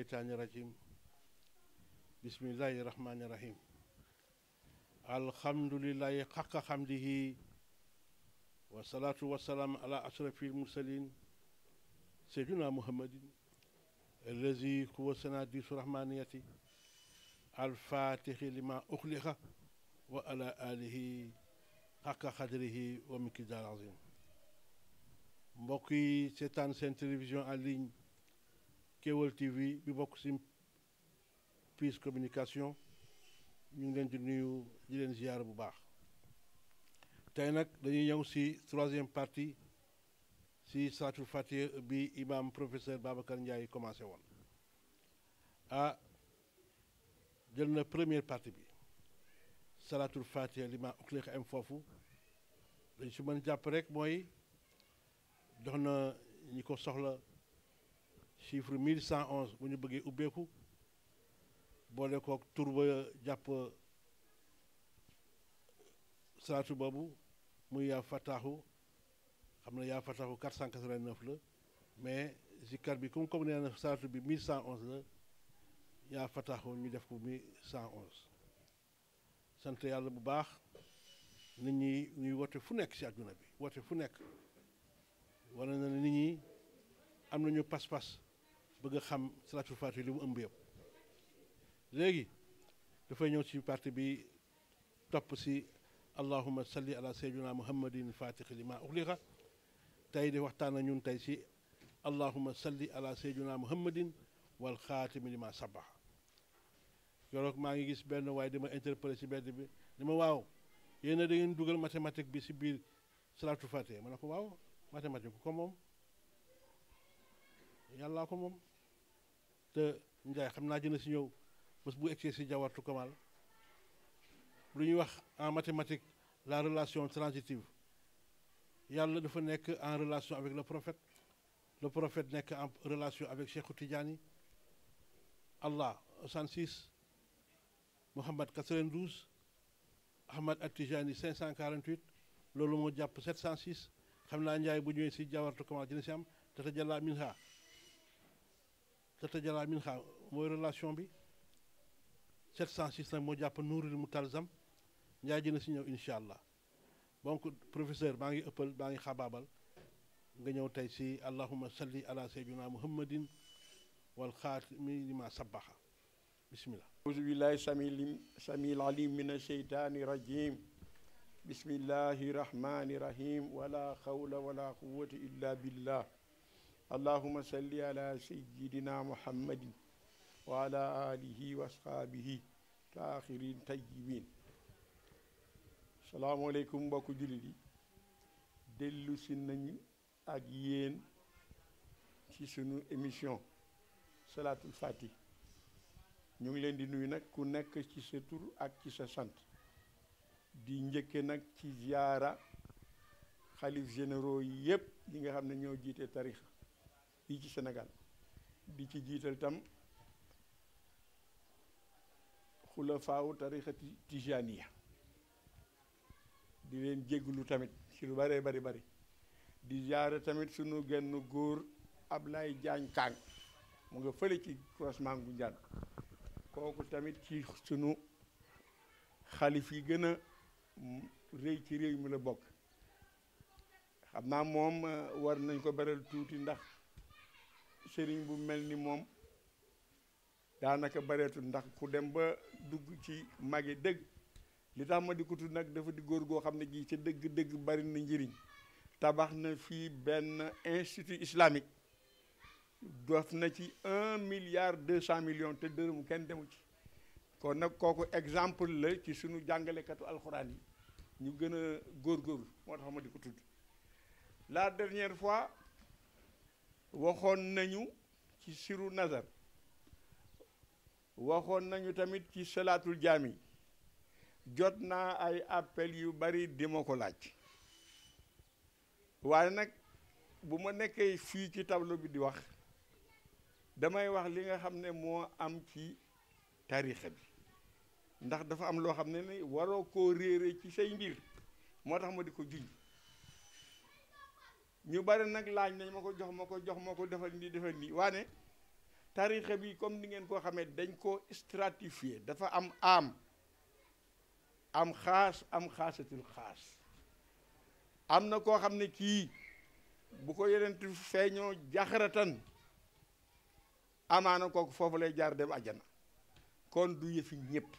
الشيطان الرجيم بسم الله الرحمن الرحيم الحمد لله حق حمده والصلاة والسلام على أشرف المرسلين سيدنا محمد الذي هو سناديس الرحمانية الفاتح لما أخلق وعلى آله حق قدره ومقدار عظيم mbokk yi seetaan seen télévision en ligne Kewel TV bi bokk ci Peace Communication ñu ngi leen di nuyu di leen ziyaar bu baax tey nag dañuy ñëw ci troisième partie ci Salatul Fatiha bi imam professeur Babacar Ndiaye commencé woon jël na première partie bi Salatul Fatiha li ma uxliq am foofu dañ ci mën jàpp rek mooy jox na ñi ko soxla chiffre 1111 bu ñu bëggee ubbeeku boole kook tur ba jàpp salaatu boobu muy yaa fataaxu xam na yaa fataaxu 489 la mais zikar bi comme nee na salaatu bi 1111 la yaa fataaxu ñu def ko 1111 sant yàlla bu baax nit ñi ñuy woote fu nekk ci àdduna bi woote fu nekk wane na ne nit ñi am nañu pas-pas bëgg a xam Salatul Fatiha li mu ëmb yëpp léegi dafay ñëw ci partie bi topp ci allahumma salli ala sayyidina muhammadin fatih lima uxliqa tey di waxtaan ak ñun tey ci allahumma salli ala sayyidina muhammadin wal xaatimi lima sabaha yoroog maa ngi gis benn waaye dama interpellé ci mbedd bi ni ma waaw yéen a da ngeen dugal mathématique bi ci biir Salatul Fatiha ma ne ko waaw mathématique ko moom yàllaa ko moom te Njaay xam naa dina ci ñëw bés bu egsee ci jawartu kamal lu ñuy wax en mathématique la relation transitive yàlla dafa nekk en relation avec le prophète nekk en relation avec Cheikh Tidiane Allah 66 Mohammed 92 Ahmad At-Tijani 548 loolu moo jàpp 706 xam naa Njaay bu ñëwee ci jawartu kamal dina ci am tatajalla minha mooy relation bi 706 nag moo jàpp nuurul mutalzam Njaay dina ci ñëw incha allah donc professeur maa ngi ëppal maa ngi xabaabal nga ñëw tey ci allahumma salli ala sayyidina muhammadin wal xaatimi lima sabaxa bismillah auzu billahi samil alim min asheytaani rajim bismillahi rahmani rahim wala xawla wala quwwata illa billah allahumma salli ala sayyidina muhammadin wa ala alihi wa asxaabihi taaxirin tayyibin salaamaaleykum mbokku jullit yi dellu si nañu ak yéen ci sunu émission Salatul Fatiha ñu ngi leen di nuyu nag ku nekk ci sa tur ak ci sa sant di njëkke nag ci ziyaara xalif généraux yi yépp yi nga xam ne ñoo jiite tarixa yi ci Sénégal di ci jiital tam xulafaawu tarixati tijaniya di leen jégglu tamit ci lu bëree bari di ziyaara tamit sunu genn góor Ablaye Diagne Kang mu nga fële ci croisement gu njaan kooku tamit ci sunu xalif yi gën a rëy ci réew mi la bokk xam naa moom war nañ ko beral tuuti ndax sëriñ bu mel ni moom daanaka bareetul ndax ku dem ba dugg ci magi dëgg li tax ma di ko tudd nag dafa di góor goo xam ne gi ca dëgg-dëgg bari na njëriñ tabax na fii benn institut islamique dof na ci 1,2 milliard te dërëmu kenn demu ci kon nag kooku exemple la ci sunu jàngalekatu alxuraan yi ñu gën a góorgóorlu moo tax ma di ko tudd la dernière fois waxoon nañu ci siru nazar waxoon nañu tamit ci salaatul jaami jot naa ay appel yu bari di ma ko laaj waaye nag bu ma nekkee fii ci tableau bi di wax damay wax li nga xam ne moo am ci tarixa bi ndax dafa am loo xam ne ni waroo koo réere ci say mbir moo tax ma di ko junj ñu bari nag laaj nañ ma ko jox ma ko defal nii waane tarixa bi comme ni ngeen koo xamee dañ ko stratifié dafa am xaas am xaasatul xaas. am na koo xam ne kii bu ko yonent feeñoo jaxaratan amaana kooku foofu lay jaar dem àjjana kon du yëfi ñëpp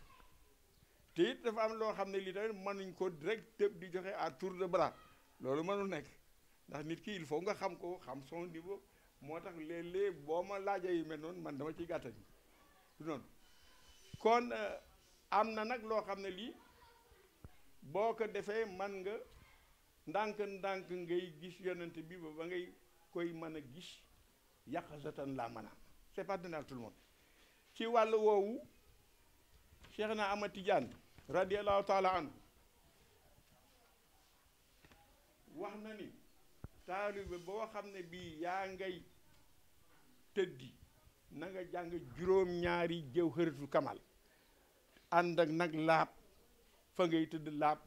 te it dafa am loo xam ne lii tamit mënuñ ko rek tëb di joxe à tour de bras loolu mënul nekk ndax nit ki il faut nga xam ko xam son niveau moo tax léeg-léeg boo ma laajee yu mel noonu man dama ciy gàttal du noonu kon am na nag loo xam ne lii boo ko defee man nga ndànk-ndànk ngay gis yonent bi ba ngay koy mën a gis yàqasatan laa mën a c'est pas donné à tout le monde ci wàllu woowu Cheikh na Ahmad Tidiane radiallahu taala anhu wax na ni taalibe boo xam ne bii yaa ngay tëddi na nga jàng juróom-ñaari jawharatul kamal ànd ak nag laab fa ngay tëdd laab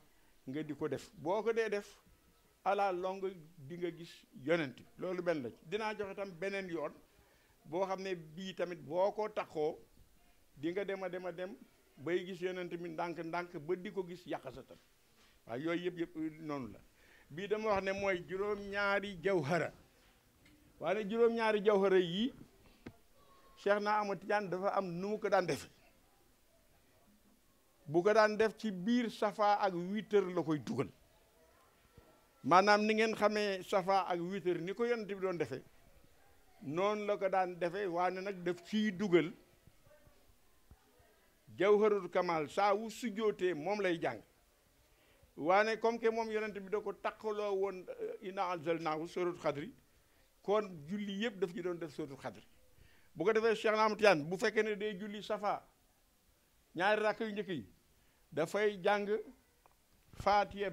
nga di ko def boo ko dee def à la longue di nga gis yonent loolu benn la ci dinaa joxe tam beneen yoon boo xam ne bii tamit boo ko taxoo di nga dem a dem bay gis yonent mi ndànk-ndànk ba di ko gis yàqasatan waaye yooyu yëpp noonu la bii dama wax ne mooy juróom-ñaari jawhara waaye ne juróom-ñaari jawhara yii Cheikh na Ahmad Tidiane dafa am nu mu ko daan defe bu ko daan def ci biir safa ak 8 heures la koy dugal maanaam ni ngeen xamee safa ak 8 heures ni ko yonent bi doon defee noonu la ko daan defee waane nag daf ciy dugal jawharatul kamal saa wu sujjootee moom lay jàng waane comme que moom yonent bi da ko takkaloo woon inna anzalnaahu suratul xadri kon julli yëpp daf ci doon def suratul xadri bu ko defee Cheikh Ahmad Tidiane bu fekkee ne day julli safa ñaari rakk yu njëkk yi dafay jàng faatiya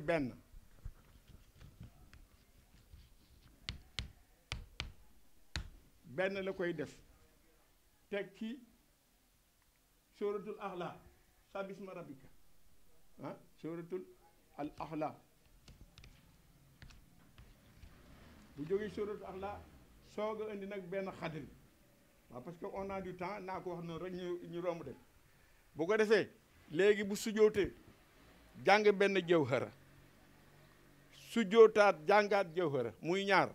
benn la koy def teg ci suratul axla sabisma rabbika suratul al axla bu jógee suratul axla soog a indi nag benn xadri waaw parce que on a du temps naa ko wax noonu rek ñu romb dem bu ko defee léegi bu sujjootee jàng benn jawhara sujjootaat jàngaat jawhara muy ñaar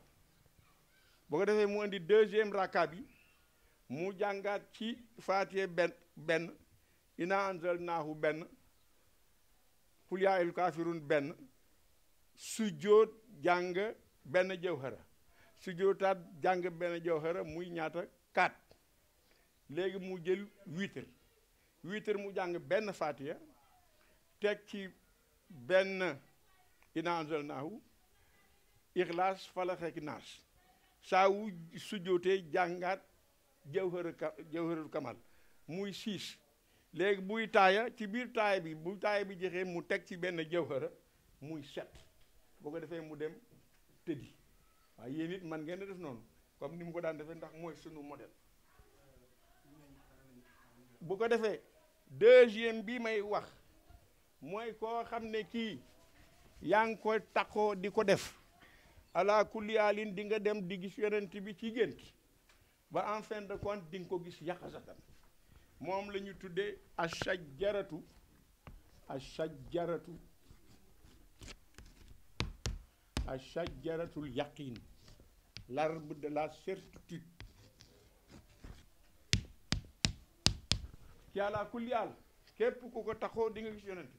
bu ko defee mu indi deuxième raka bi mu jàngaat ci faatiye benn inna anzalnaahu benn qul yaa ayyuhal kaafiruun benn sujjoot jàng benn jawhara sujjootaat jàng benn jawhara muy ñaata 4 léegi mu jël 8 heures mu jàng benn faatiya teg ci benn inna anzalnaahu ixlaas falax ak naas saa wu sujjootee jàngaat jawharatul kamal muy 6 léegi buy taaya ci biir taaya bi bu taaya bi jeexee mu teg ci benn jawhara muy 7 boo ko defee mu dem tëddi waaye yéen it man ngeen def noonu comme ni mu ko daan defee ndax mooy sunu modèle bu ko defee deuxième bi may wax mooy koo xam ne kii yaa ngi ko takkoo di ko def ala kulli haalin di nga dem di gis yonent bi ci gént ba en fin de compte di nga ko gis yaqazatan moom la ñu tuddee ashajaratul yaqin l'arbre de la certitude ci ala kulli haal képp ku ko taxoo di nga gis yonent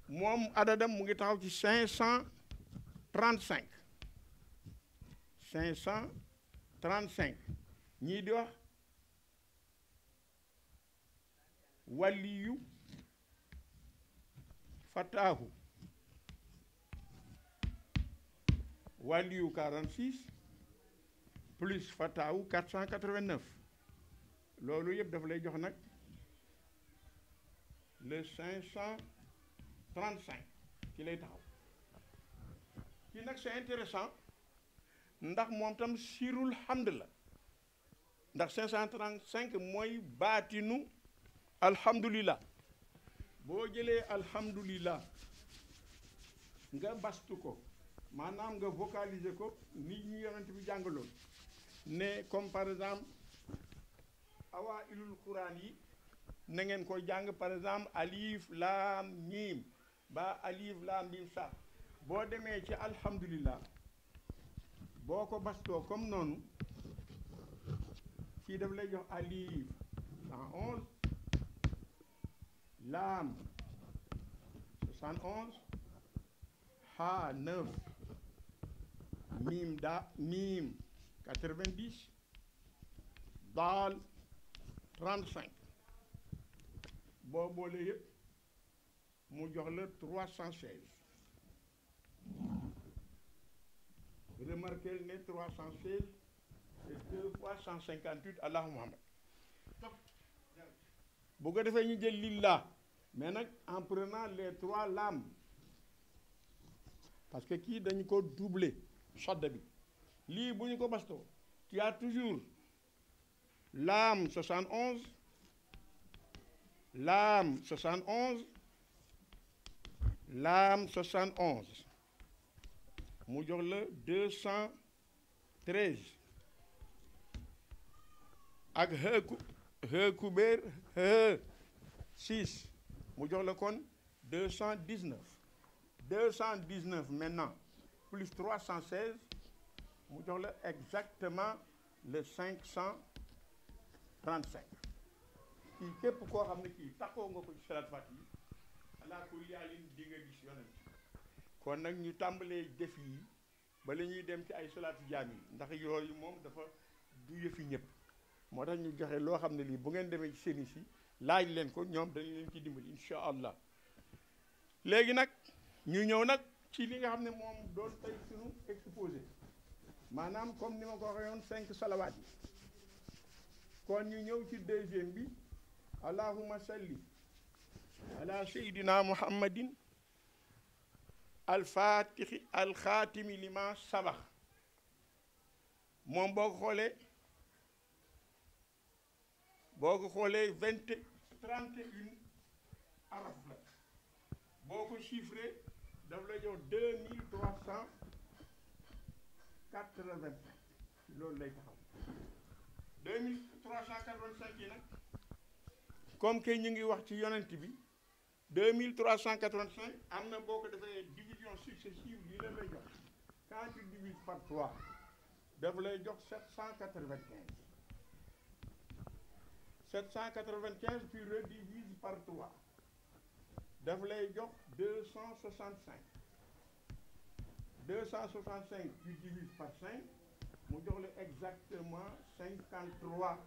bi moom adadam mu ngi taxaw ci 535 ñii di wax waliyu fataahu waliyu 46 plus fataahu 489 loolu yëpp dafa lay jox nag le 535 ci lay taxaw ci nag c'est intéressant ndax moom tam sirul hamd la ndax 535 mooy baatinu alhamdulillah boo jëlee alhamdulillah nga bastu ko maanaam nga vocaliser ko nit ñi yonent bi jàngaloon ne comme par exemple awaa ilul quran yi na ngeen ko jàng par exemple alif laam miim ba alif laam miim sa boo demee ci alhamdulillah boo ko bastoo comme noonu fii daf lay jox alif 111 laam 71 ha 9 miim 90 daal 35 boo boole yëpp mu jox la 316 remarquez ne 316 c'est 2 fois 158 Allahu Muhammad bu ko defee ñu jël lillah mais nag en prenant les 3 lames parce que kii dañu ko doubler shadda bi lii bu ñu ko bastoo tu as toujours laam 71 laam 71 laam 71 mu jox la 213 ak he kubéer he 6 mu jox la kon 219 maintenant plus 316 mu jox la exactement le 535 kii képp koo xam ne kii taxoo nga ko ci salaat fatiha alaa kulli haalin di nga gis yonent kon nag ñu tàmbalee def yi ba la ñuy dem ci ay salaatu jaam yi ndax yooyu moom dafa du yëfi ñëpp moo tax ñu joxe loo xam ne lii bu ngeen demee ci sëriñ si laaj leen ko ñoom dañu leen ci dimbali incha allah léegi nag ñu ñëw nag ci li nga xam ne moom doon tey suñu exposé maanaam comme ni ma ko waxee woon 5 salawaat yi kon ñu ñëw ci deuxième bi allahumma salli ala sayyidina muhammadin alfatixi alxaatimi lima sabax moom boo ko xoolee 31 araf la boo ko chiffré daf lay jox 2385 loolu lay taxaw 2385 yi nag comme que ñu ngi wax ci yonent bi 2385 am na boo ko defee division successive lii la lay jox quand tu divises par 3 daf lay jox 795 tu redivises par 3 daf lay jox 265 tu divises par 5 mu jox la exactement 53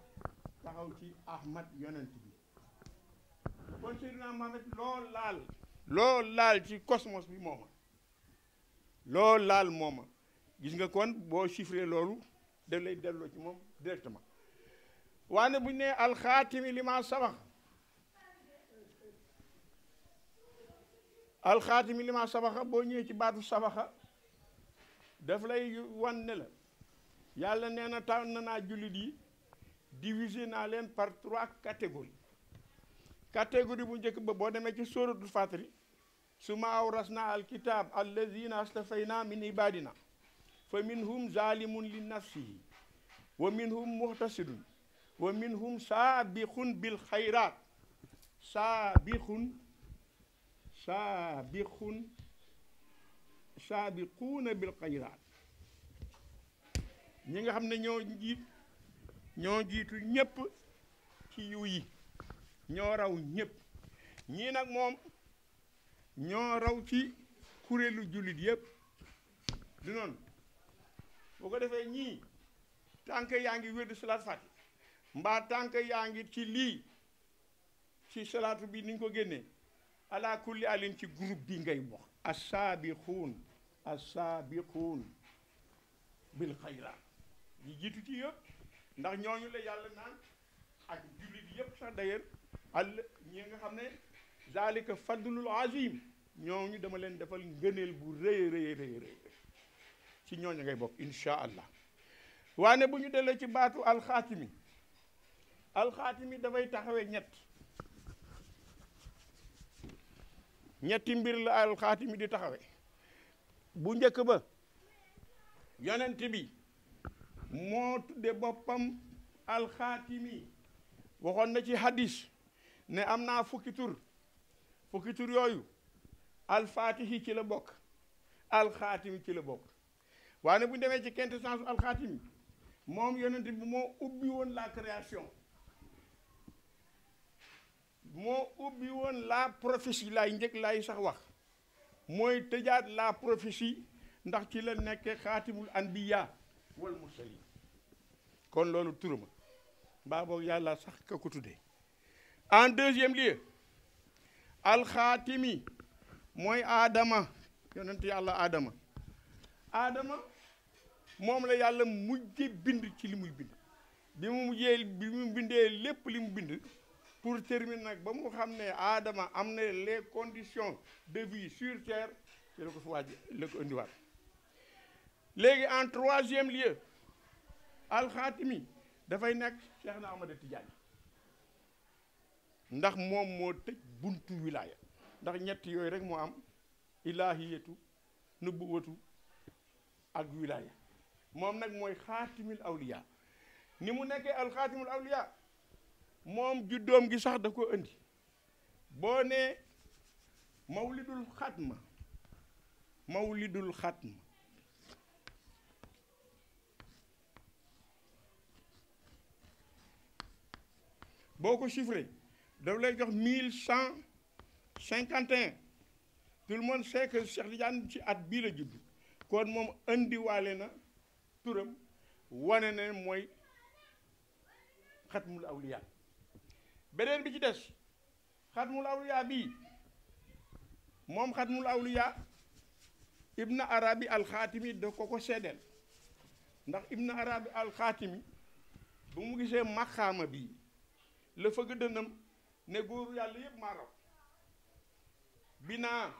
taxaw ci Ahmad yonent bi kon Seydina Muhammad loo laal ci cosmos bi mooma loo laal mooma gis nga kon boo chiffré loolu daf lay delloo ci moom directement waane bu ñu nee alxaatimi li ma sabax alxaatimi li ma sabaxa boo ñëwee ci baatu sabaxa daf lay wan ne la yàlla nee na tànn naa jullit yi divisé naa leen par 3 catégories catégorie bu njëkk ba boo demee ci sóoratul Faatiri summa awrasna alkitab allazina astafayna min ibadina fa minhum zalimun li nafsihi wa minhum muhtasidun wa minhum saabixun bil xayraat saabiquuna bil xayraat ñi nga xam ne ñoo jiitu ñépp ci yiw yi ñoo raw ñépp ñii nag moom ñoo raw ci kuréelu jullit yépp du noonu boo ko defee ñii tànk yaa ngi wér di salaat fati mbaa tànk yaa ngi ci lii ci salaatu bi ni ñu ko génnee ala kulli alin ci groupe bi ngay wax assaabiquun bil xayraat ñi jiitu ci yëpp ndax ñooñu la yàlla naan ak jullit yëpp sax d'ailleurs ñi nga xam ne zalika fadlul azim ñooñu dama leen defal ngëneel bu rëy ci ñooñu ngay bokk insha allah waane bu ñu dellee ci baatu alxaatimi dafay taxawee ñetti mbir la alxaatimi di taxawee bu njëkk ba yonent bi moo tudde boppam alxaatimi waxoon na ci hadis ne am naa fukki tur yooyu alfaatihi ci la bokk alxaatimi ci la bokk waaye bu ñu demee ci quintessence alxaatimi moom yonent bi moo ubbi woon la création moo ubbi woon la prophétie laay njëkk laay sax wax mooy tëjaat la prophétie ndax ci la nekke xaatimul anbiya wal mursalin kon loolu turama mbaa boog yàlla sax ka ko tuddee en deuxième lieu alxaatimi mooy aadama yonent yàlla aadama moom la yàlla mujje bind ci li muy bind bi mu bindee lépp li mu bind pour terminer nag ba mu xam ne aadama am na les conditions de vie sur terre ci la ko fi waaj la ko indiwaat léegi en troisième lieu alxaatimi dafay nekk Cheikh na Ahmada Tidiane ndax moom moo tëj buntu wilaaya ndax ñett yooyu rek moo am ilaahiyatu nubuwatu ak wilaaya moom nag mooy xaatimul awliya ni mu nekkee alxaatimul awliya moom juddoom gi sax da ko indi boo ne mawlidul xatma boo ko chiffré daf lay jox 1151 tout le monde sait que Cheikh Tidiane ci at bii la judd kon moom indiwaale na turam wane ne mooy xatmul awliya beneen bi ci des xatmul awliya bii moom xatmul awliya ibn arabi alxaatimi da ko seddeel ndax ibn arabi alxaatimi bu mu gisee maqaama bii la fëgg dënam ne góoru yàlla yëpp maa raw binaa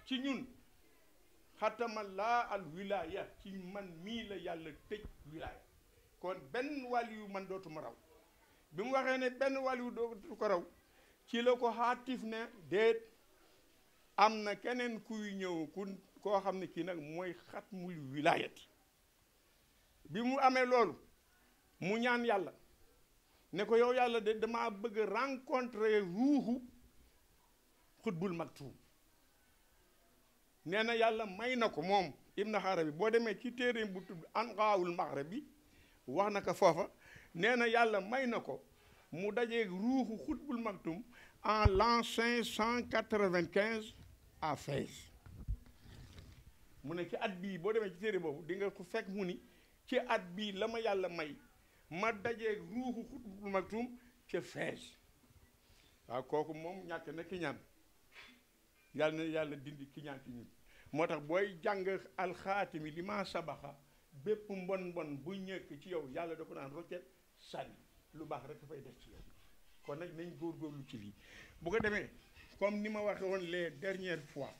ci ñun xatama laa al wilaya ci man mii la yàlla tëj wilaya kon benn wàlli yu man dootuma raw bi mu waxee ne benn wàlli yu dootu ko raw ci la ko xaatif ne déet am na keneen kuy ñëw koo xam ne kii nag mooy xatmul wilayati bi mu amee loolu mu ñaan yàlla ne ko yow yàlla de dama bëgg rencontrer ruuxu xutbul maktuum nee na yàlla may na ko moom Ibn Arabi boo demee ci téere bu tudd Anqaawul Maghribi wax na ko foofa nee na yàlla may na ko mu dajeeg ruuxu xutbul maktuum en l'an 595 à Fès mu ne ci at bii boo demee ci téere boobu di nga ko fekk mu ni ci at bii la ma yàlla may ma dajeeg ruuxu xutbul maktuum ca Fès waaw kooku moom ñàkk na ki ñaan yàlla na yàlla dindi ki ñaan ci ñun moo tax booy jàng alxaatimi li ma sabaxa bépp mbon bu ñëkk ci yow yàlla da ko naan roccet sànni lu baax rek dafay def ci yow kon nag nañ góorgóorlu ci lii bu ko demee comme ni ma waxe woon les dernières fois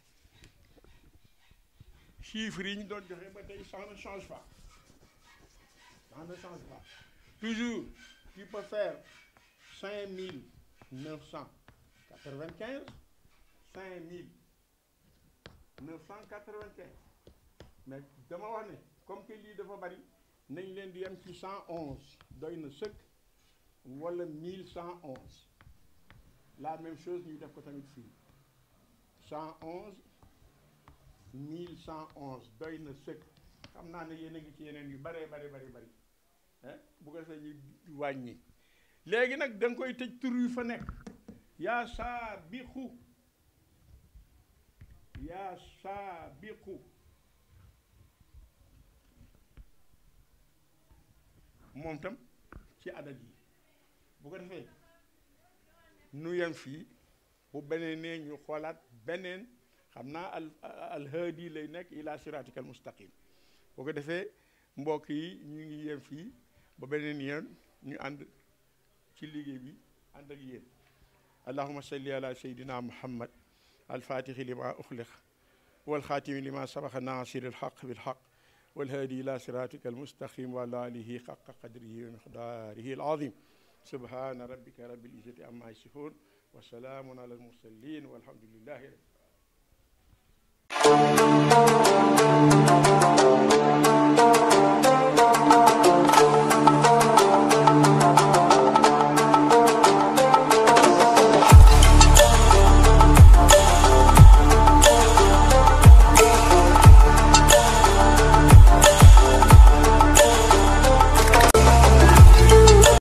chiffres yi ñu doon joxe ba tey ça ne change pas toujours tu peux faire 5995 5995 mais dama wax ne comme que lii dafa bari nañ leen di yem ci 111 doy na sëkk wala 1111 la même chose ñu def ko tamit fii 111 1111 doy na sëkk xam naa ne yéen a ngi ci yeneen yu bari bu ko defee ñu wàññi léegi nag da nga koy tëj tur yu fa nekk yaa saabiqu moom tam ci adat yi bu ko defee nu yem fii bu beneen nee ñu xoolaat beneen xam naa al haadi lay nekk ila siratika al mustaqim bu ko defee mbokk yi ñu ngi yem fii ba beneen yoon ñu ànd ci liggéey bi ànd ak yéen allahumma salli ala sayyidina muhammad alfatixi lima uxliq walxaatimi lima sabaxa naasiri alxaq bilxaq والهادي إلى صراطك المستقيم وعلى آله حق قدره ومقداره العظيم سبحان ربك رب العزة عما يصفون وسلام على المرسلين والحمد لله رب